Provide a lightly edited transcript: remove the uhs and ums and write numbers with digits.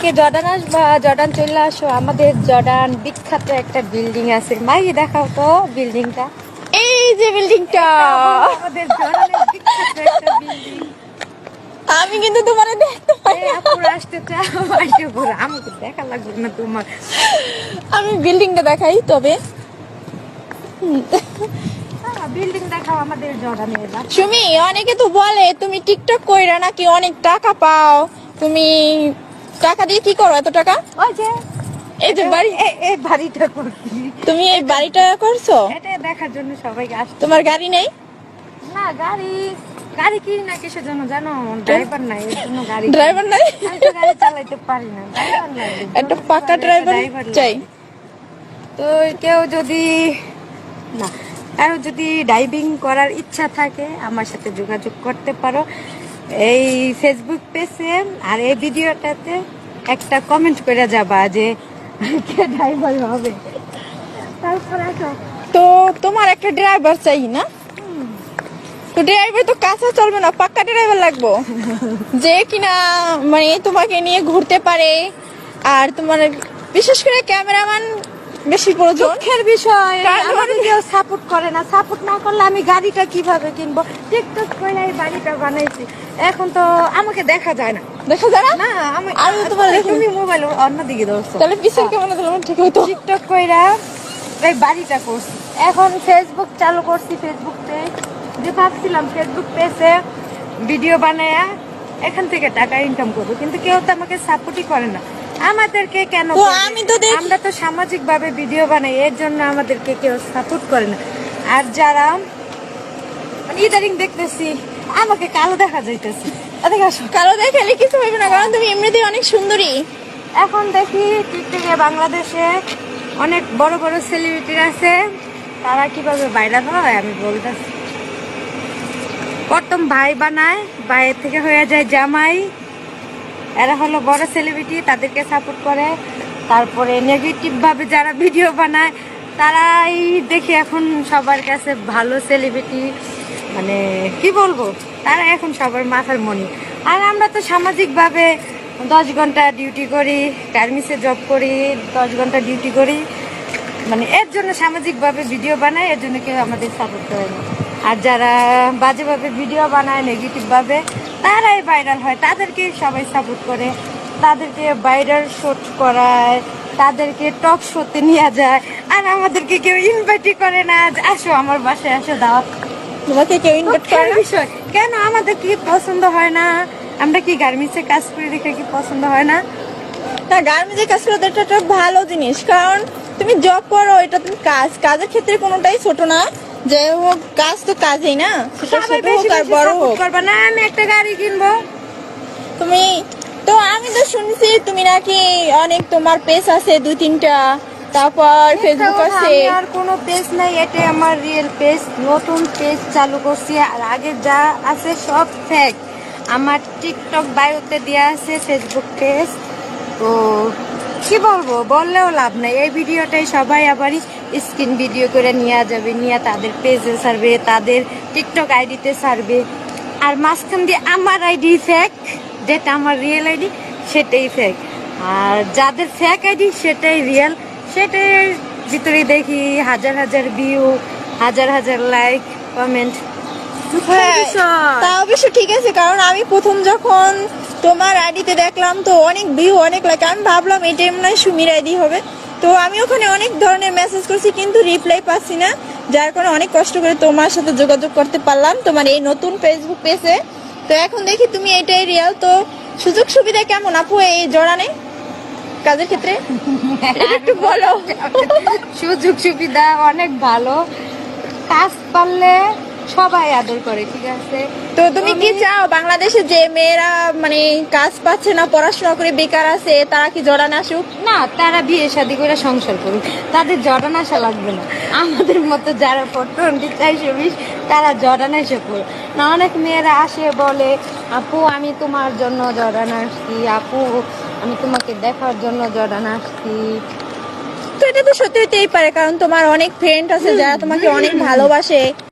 কে Jordan আসবা? Jordan চলে আসো, আমাদের জর্ডান বিখ্যাত একটা বিল্ডিং আছে। মাই দেখাও তো বিল্ডিংটা। এই যে বিল্ডিংটা, আমাদের জর্ডানের বিখ্যাত একটা বিল্ডিং। আমি কিন্তু তোমার দেখতে পাই না। আপুরা আসতে চাও আইসো, পুরো আমাকে দেখা লাগবে না তোমার। আমি বিল্ডিংটা দেখাই তবে। বিল্ডিং দেখাও আমাদের জর্ডানের। সুমি, অনেকে তো বলে তুমি টিকটক কইরা নাকি অনেক টাকা পাও, তুমি টাকা দিয়ে কি করো এত টাকা? ওই যে এই যে বাড়ি, এই বাড়িটা করছি, তুমি এই বাড়িটা করছো? এটা দেখার জন্য সবাইকে আসছে। তোমার গাড়ি নেই? না, গাড়ি গাড়ি কিনি না কিসের জন্য জানো? ড্রাইভার নাই, এর জন্য গাড়ি ড্রাইভার নাই? আমি তো গাড়ি চালাইতে পারি না, ড্রাইভার লাগবে। একটা পাকা ড্রাইভার চাই। তো কেউ যদি না, কারো যদি ডাইভিং করার ইচ্ছা থাকে আমার সাথে যোগাযোগ করতে পারো এই ফেসবুক পেজে। আর এই ভিডিওটাতে একটা কমেন্ট করে যাবা যে কে ড্রাইভার হবে। তারপর আসো। তো তোমার একটা ড্রাইভার চাই না? তো ড্রাইভার তো কাঁচা চলবে না, পাক্কা ড্রাইভার লাগবো, যে কিনা মানে তোমাকে নিয়ে ঘুরতে পারে। আর তোমার বিশেষ করে ক্যামেরাম্যান বেশি প্রয়োজন। দুঃখের বিষয়, কারণ আমাকে কেউ সাপোর্ট করে না। সাপোর্ট না করলে আমি গাড়িটা কিভাবে কিনবো? টিকটক করে এই বাড়িটা বানাইছি, এখন তো আমাকে দেখা যায় না। দেখা যায় না? না, আমি তোমার তুমি মোবাইল অন্যদিকে ধরছো। তাহলে পিছের ক্যামেরা দিলাম ঠিক হতো। টিকটক কইরা এই বাড়িটা করছি, এখন ফেসবুক চালু করছি। ফেসবুক পেজ যে ভাবছিলাম ফেসবুক পেজে ভিডিও বানায়া এখান থেকে টাকা ইনকাম করবো, কিন্তু কেউ তো আমাকে সাপোর্টই করে না। আমাদেরকে কেন তো করবে? আমি তো দেখি- আমরা তো সামাজিক ভাবে ভিডিও বানাই, এর জন্য আমাদেরকে কেউ সাপোর্ট করে না। আর যারা মানে ইদারিং দেখতেছি আমাকে কালো দেখা যাইতেছে, এদিকে আসো। কালো দেখালে কিছু হইবে না, কারণ তুমি এমনিতেই অনেক সুন্দরী। এখন দেখি টিকটকে বাংলাদেশে অনেক বড় বড় সেলিব্রিটি আছে, তারা কিভাবে ভাইরাল হয় আমি বলতেছি। প্রথম ভাই বানায়, ভাইয়ের থেকে হয়ে যায় জামাই, এরা হলো বড় সেলিব্রিটি, তাদেরকে সাপোর্ট করে। তারপরে নেগেটিভ ভাবে যারা ভিডিও বানায় তারাই দেখি এখন সবার কাছে ভালো সেলিব্রিটি, মানে কি বলবো, তারা এখন সবার মাথার মনি। আর আমরা তো সামাজিকভাবে 10 ঘন্টা ডিউটি করি, গার্মেন্টসে জব করি, 10 ঘন্টা ডিউটি করি, মানে এর জন্য সামাজিকভাবে ভিডিও বানায়, এর জন্য কেউ আমাদের সাপোর্ট করে না। আর যারা বাজেভাবে ভিডিও বানায় নেগেটিভভাবে, তারাই ভাইরাল হয়, তাদেরকে সবাই সাপোর্ট করে, তাদেরকে ভাইরাল শুট করায়, তাদেরকে টক শোতে নিয়ে যায়। আর আমাদেরকে কেউ ইনভাইটই করে না, আসো আমার বাসায় আসো, দাওয়াত। তোমাকে কেউ ইনভাইট করে না? বিষয় কেন? আমাদের কি পছন্দ হয় না? আমরা কি গার্মেন্টসে কাজ করে দেখে কি পছন্দ হয় না? না, গার্মেন্টসের কাজ করতে এটা একটা ভালো জিনিস, কারণ তুমি জব করো, এটা তুমি কাজের ক্ষেত্রে কোনোটাই ছোট না। যে হোক, কাজ তো কাজই না, সেটা সবাই ছোট বেশি হোক আর বেশি বড় সাপোর্ট হোক। করবে না। আমি একটা গাড়ি কিনবো, তুমি তো, আমি তো শুনছি তুমি নাকি অনেক, তোমার পেজ আছে 2-3টা, তারপর ফেসবুক আছে। আমি আর কোনো পেজ নাই, এটা আমার রিয়েল পেজ, নতুন পেজ চালু করছি। আর আগে যা আছে সব ফেক। আমার টিকটক বায়োতে দেওয়া আছে ফেসবুক পেজ। তো কি বলবো, বললেও লাভ নাই। এই ভিডিওটাই সবাই আবারই স্ক্রিন ভিডিও করে নিয়ে যাবে, নিয়ে তাদের পেজে ছাড়বে, তাদের টিকটক আইডিতে ছাড়বে। আর মাঝখান দিয়ে আমার আইডি ফেক, যেটা আমার রিয়েল আইডি সেটাই ফেক। আর যাদের ফেক আইডি সেটাই রিয়েল, সেটার ভিতরে দেখি হাজার হাজার ভিউ, হাজার হাজার লাইক, কমেন্ট। হ্যাঁ, তা অবশ্য ঠিক আছে, কারণ আমি প্রথম যখন তোমার আইডিতে দেখলাম তো অনেক ভিউ, অনেক লাইক, আমি ভাবলাম এটাই মনে হয় সুমির আইডি হবে। তো আমি ওখানে অনেক ধরনের মেসেজ করছি, কিন্তু রিপ্লাই পাচ্ছি না, যার কারণে অনেক কষ্ট করে তোমার সাথে যোগাযোগ করতে পারলাম তোমার এই নতুন ফেসবুক পেজে। তো এখন দেখি তুমি এটাই রিয়েল। তো সুযোগ সুবিধা কেমন আপু এই জড়ানে কাজের ক্ষেত্রে একটু বলো। সুযোগ সুবিধা অনেক ভালো, কাজ পারলে সবাই আদর করে, ঠিক আছে। তো তুমি কি চাও বাংলাদেশে যে মেয়েরা মানে কাজ পাচ্ছে না, পড়াশোনা করে বেকার আছে, তারা কি জড়ানে আসুক? না, তারা বিয়ে শাদী করে সংসার করুক, তাদের জর্ডান আসা লাগবে না। আমাদের মতো যারা 420 তারা জর্ডান এসে পড়ে না। অনেক মেয়েরা আসে বলে, আপু আমি তোমার জন্য জর্ডান আসছি, আপু আমি তোমাকে দেখার জন্য জর্ডান আসছি। তো এটা তো সত্যি হতেই পারে, কারণ তোমার অনেক ফ্রেন্ড আছে যারা তোমাকে অনেক ভালোবাসে।